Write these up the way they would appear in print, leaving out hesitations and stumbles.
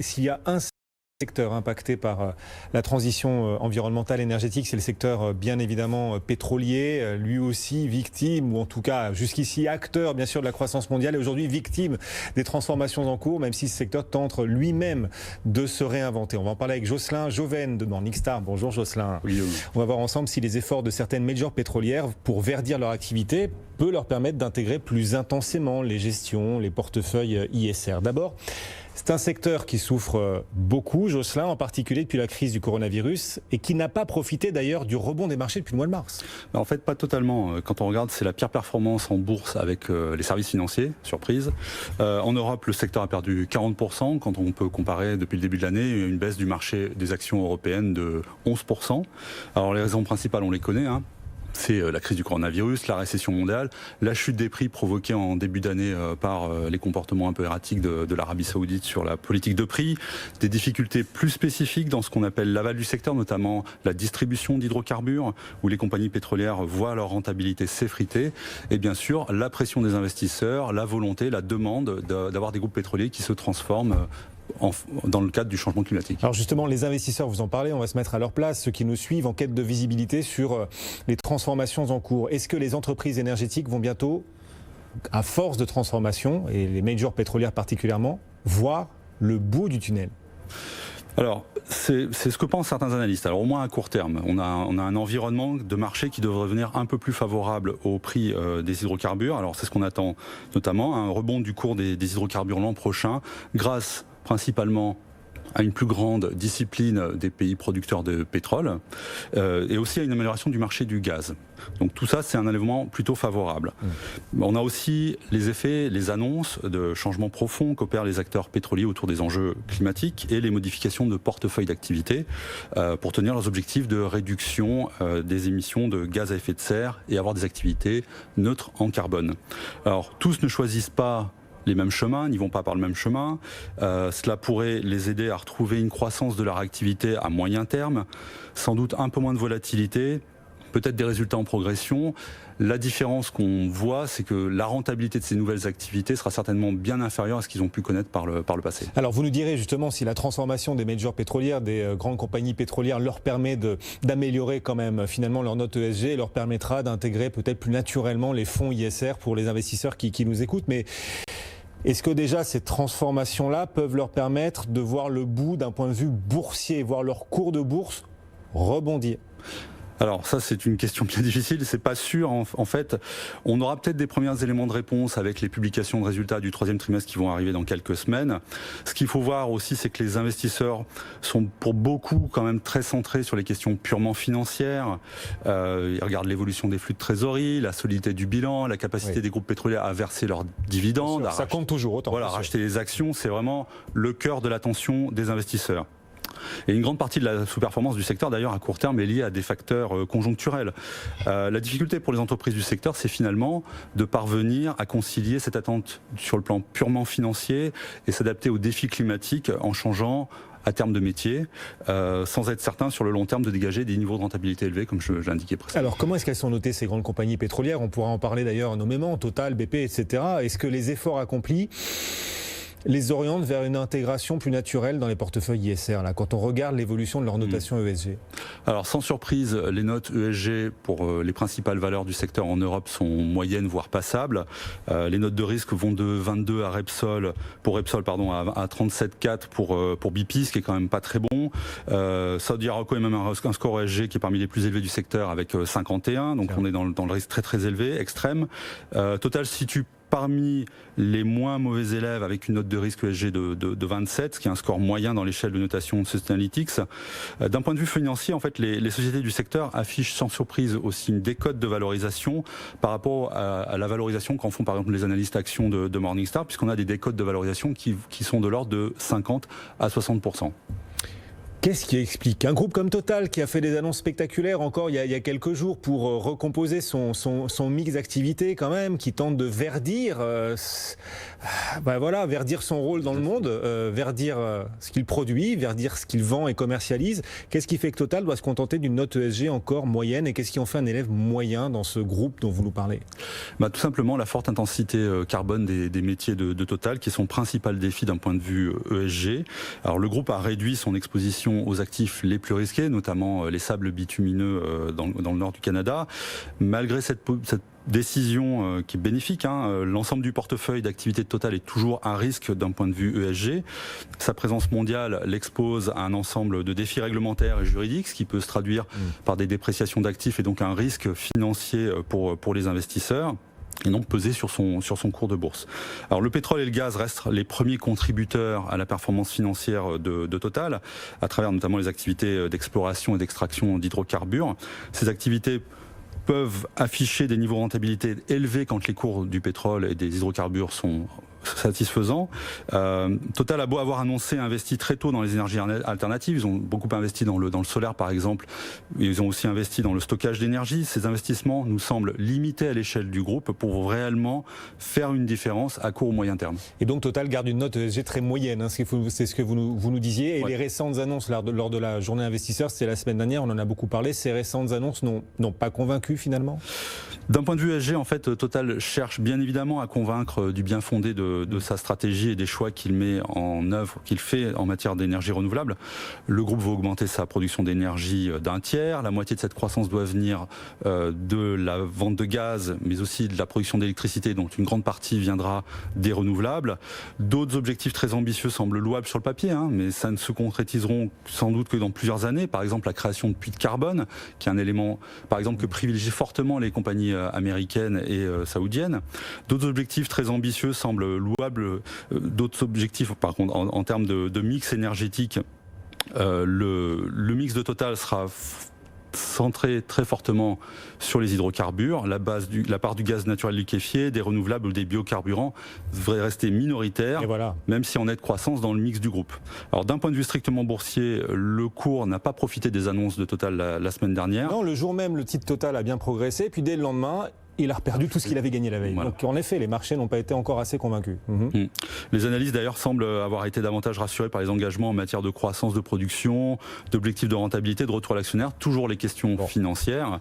s'il y a un secteur impacté par la transition environnementale énergétique, c'est le secteur bien évidemment pétrolier, lui aussi victime, ou en tout cas jusqu'ici acteur bien sûr de la croissance mondiale et aujourd'hui victime des transformations en cours, même si ce secteur tente lui-même de se réinventer. On va en parler avec Jocelyn Joven de Morningstar. Bonjour Jocelyn. Oui. On va voir ensemble si les efforts de certaines majors pétrolières pour verdir leur activité peut leur permettre d'intégrer plus intensément les gestions, les portefeuilles ISR. D'abord, c'est un secteur qui souffre beaucoup, Jocelyn, en particulier depuis la crise du coronavirus, et qui n'a pas profité d'ailleurs du rebond des marchés depuis le mois de mars. En fait, pas totalement. Quand on regarde, c'est la pire performance en bourse avec les services financiers, surprise. En Europe, le secteur a perdu 40%. Quand on peut comparer depuis le début de l'année, une baisse du marché des actions européennes de 11%. Alors les raisons principales, on les connaît, c'est la crise du coronavirus, la récession mondiale, la chute des prix provoquée en début d'année par les comportements un peu erratiques de l'Arabie Saoudite sur la politique de prix, des difficultés plus spécifiques dans ce qu'on appelle l'aval du secteur, notamment la distribution d'hydrocarbures, où les compagnies pétrolières voient leur rentabilité s'effriter, et bien sûr la pression des investisseurs, la volonté, la demande d'avoir des groupes pétroliers qui se transforment dans le cadre du changement climatique. Alors justement, les investisseurs, vous en parlez, on va se mettre à leur place, ceux qui nous suivent en quête de visibilité sur les transformations en cours. Est-ce que les entreprises énergétiques vont bientôt, à force de transformation, et les majors pétrolières particulièrement, voir le bout du tunnel ? Alors, c'est ce que pensent certains analystes. Alors, au moins à court terme, on a un environnement de marché qui devrait devenir un peu plus favorable au prix des hydrocarbures. Alors, c'est ce qu'on attend notamment, un rebond du cours des hydrocarbures l'an prochain, grâce principalement à une plus grande discipline des pays producteurs de pétrole et aussi à une amélioration du marché du gaz. Donc tout ça, c'est un élément plutôt favorable. On a aussi les effets, les annonces de changements profonds qu'opèrent les acteurs pétroliers autour des enjeux climatiques et les modifications de portefeuille d'activité pour tenir leurs objectifs de réduction des émissions de gaz à effet de serre et avoir des activités neutres en carbone. Alors tous ne choisissent pas les mêmes chemins, n'y vont pas par le même chemin. Cela pourrait les aider à retrouver une croissance de leur activité à moyen terme, sans doute un peu moins de volatilité, peut-être des résultats en progression. La différence qu'on voit, c'est que la rentabilité de ces nouvelles activités sera certainement bien inférieure à ce qu'ils ont pu connaître par le passé. Alors vous nous direz justement si la transformation des majors pétrolières, des grandes compagnies pétrolières leur permet d'améliorer quand même finalement leur note ESG et leur permettra d'intégrer peut-être plus naturellement les fonds ISR pour les investisseurs qui nous écoutent. Mais est-ce que déjà ces transformations-là peuvent leur permettre de voir le bout d'un point de vue boursier, voir leur cours de bourse rebondir ? Alors ça, c'est une question bien difficile, c'est pas sûr. En fait, on aura peut-être des premiers éléments de réponse avec les publications de résultats du troisième trimestre qui vont arriver dans quelques semaines. Ce qu'il faut voir aussi, c'est que les investisseurs sont pour beaucoup quand même très centrés sur les questions purement financières. Ils regardent l'évolution des flux de trésorerie, la solidité du bilan, la capacité des groupes pétroliers à verser leurs dividendes. Ça compte toujours autant. Voilà, racheter les actions, c'est vraiment le cœur de l'attention des investisseurs. Et une grande partie de la sous-performance du secteur, d'ailleurs, à court terme, est liée à des facteurs conjoncturels. La difficulté pour les entreprises du secteur, c'est finalement de parvenir à concilier cette attente sur le plan purement financier et s'adapter aux défis climatiques en changeant à terme de métier, sans être certain sur le long terme de dégager des niveaux de rentabilité élevés, comme je l'indiquais précédemment. Alors comment est-ce qu'elles sont notées ces grandes compagnies pétrolières ? On pourra en parler d'ailleurs nommément, Total, BP, etc. Est-ce que les efforts accomplis les orientent vers une intégration plus naturelle dans les portefeuilles ISR, là, quand on regarde l'évolution de leur notation ESG? Alors sans surprise, les notes ESG pour les principales valeurs du secteur en Europe sont moyennes, voire passables. Les notes de risque vont de 22 à Repsol, à 37,4 pour BP, ce qui est quand même pas très bon. Saudi Aramco est même un score ESG qui est parmi les plus élevés du secteur avec 51, donc on est dans le risque très très élevé, extrême. Total se situe parmi les moins mauvais élèves avec une note de risque ESG de 27, ce qui est un score moyen dans l'échelle de notation de Sustainalytics. D'un point de vue financier, en fait, les sociétés du secteur affichent sans surprise aussi une décote de valorisation par rapport à la valorisation qu'en font par exemple les analystes actions de Morningstar, puisqu'on a des décotes de valorisation qui sont de l'ordre de 50 à 60%. Qu'est-ce qui explique un groupe comme Total qui a fait des annonces spectaculaires encore il y a quelques jours pour recomposer son mix d'activités quand même, qui tente de verdir, verdir son rôle dans le monde, verdir ce qu'il produit, verdir ce qu'il vend et commercialise. Qu'est-ce qui fait que Total doit se contenter d'une note ESG encore moyenne et qu'est-ce qui en fait un élève moyen dans ce groupe dont vous nous parlez? Tout simplement la forte intensité carbone des métiers de Total qui est son principal défi d'un point de vue ESG. Alors le groupe a réduit son exposition aux actifs les plus risqués, notamment les sables bitumineux dans le nord du Canada. Malgré cette décision qui est bénéfique, l'ensemble du portefeuille d'activité de Total est toujours à risque d'un point de vue ESG. Sa présence mondiale l'expose à un ensemble de défis réglementaires et juridiques, ce qui peut se traduire par des dépréciations d'actifs et donc un risque financier pour les investisseurs, et donc peser sur son cours de bourse. Alors le pétrole et le gaz restent les premiers contributeurs à la performance financière de Total, à travers notamment les activités d'exploration et d'extraction d'hydrocarbures. Ces activités peuvent afficher des niveaux de rentabilité élevés quand les cours du pétrole et des hydrocarbures sont satisfaisants. Total a beau avoir annoncé investi très tôt dans les énergies alternatives, ils ont beaucoup investi dans le solaire par exemple, ils ont aussi investi dans le stockage d'énergie. Ces investissements nous semblent limités à l'échelle du groupe pour réellement faire une différence à court ou moyen terme. Et donc Total garde une note ESG très moyenne, c'est ce que vous nous disiez. Et les récentes annonces lors de la journée investisseur, c'était la semaine dernière, on en a beaucoup parlé, ces récentes annonces n'ont pas convaincu finalement? D'un point de vue ESG, en fait, Total cherche bien évidemment à convaincre du bien fondé de sa stratégie et des choix qu'il met en œuvre, qu'il fait en matière d'énergie renouvelable. Le groupe va augmenter sa production d'énergie d'un tiers. La moitié de cette croissance doit venir de la vente de gaz, mais aussi de la production d'électricité, donc une grande partie viendra des renouvelables. D'autres objectifs très ambitieux semblent louables sur le papier, mais ça ne se concrétiseront sans doute que dans plusieurs années. Par exemple, la création de puits de carbone, qui est un élément, par exemple, que privilégient fortement les compagnies américaines et saoudiennes. D'autres objectifs très ambitieux semblent louables. D'autres objectifs, par contre, en termes de mix énergétique, le mix de Total sera centré très fortement sur les hydrocarbures. La part du gaz naturel liquéfié, des renouvelables ou des biocarburants devrait rester minoritaire, même si en nette croissance dans le mix du groupe. Alors d'un point de vue strictement boursier, le cours n'a pas profité des annonces de Total la semaine dernière. Non, le jour même, le titre Total a bien progressé, puis dès le lendemain, il a perdu tout ce qu'il avait gagné la veille. Voilà. Donc en effet, les marchés n'ont pas été encore assez convaincus. Les analystes d'ailleurs semblent avoir été davantage rassurés par les engagements en matière de croissance de production, d'objectifs de rentabilité, de retour à l'actionnaire, toujours les questions financières,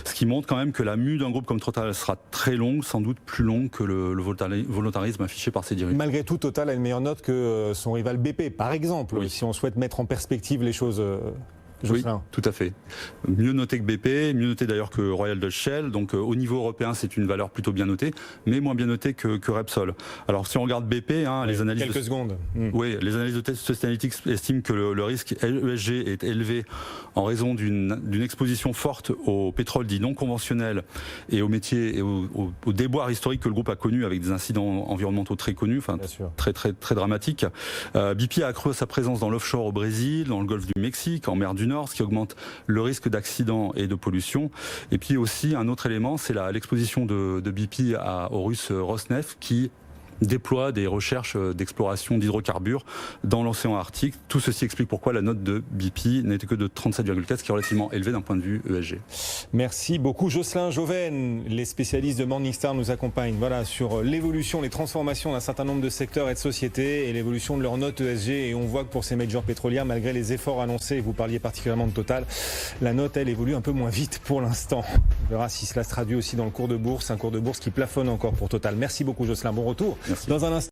ce qui montre quand même que la mue d'un groupe comme Total sera très longue, sans doute plus longue que le volontarisme affiché par ses dirigeants. Malgré tout, Total a une meilleure note que son rival BP, par exemple, si on souhaite mettre en perspective les choses. Jocelyn. Oui, tout à fait. Mieux noté que BP, mieux noté d'ailleurs que Royal Dutch Shell. Donc au niveau européen, c'est une valeur plutôt bien notée, mais moins bien notée que Repsol. Alors si on regarde BP, les analyses quelques secondes. Oui, les analyses de Sustainalytics estiment que le risque ESG est élevé en raison d'une exposition forte au pétrole dit non conventionnel et aux métiers et aux déboires historiques que le groupe a connus avec des incidents environnementaux très connus, très dramatiques. BP a accru sa présence dans l'offshore au Brésil, dans le golfe du Mexique, en mer du Nord, ce qui augmente le risque d'accident et de pollution. Et puis aussi un autre élément, c'est l'exposition de BP au russe Rosneft qui déploie des recherches d'exploration d'hydrocarbures dans l'océan Arctique. Tout ceci explique pourquoi la note de BP n'était que de 37,4, ce qui est relativement élevé d'un point de vue ESG. Merci beaucoup Jocelyn Joven. Les spécialistes de Morningstar nous accompagnent sur l'évolution, les transformations d'un certain nombre de secteurs et de sociétés et l'évolution de leur note ESG. Et on voit que pour ces majors pétrolières, malgré les efforts annoncés, vous parliez particulièrement de Total, la note, elle, évolue un peu moins vite pour l'instant. On verra si cela se traduit aussi dans le cours de bourse, un cours de bourse qui plafonne encore pour Total. Merci beaucoup Jocelyn, bon retour. Merci. Dans un instant.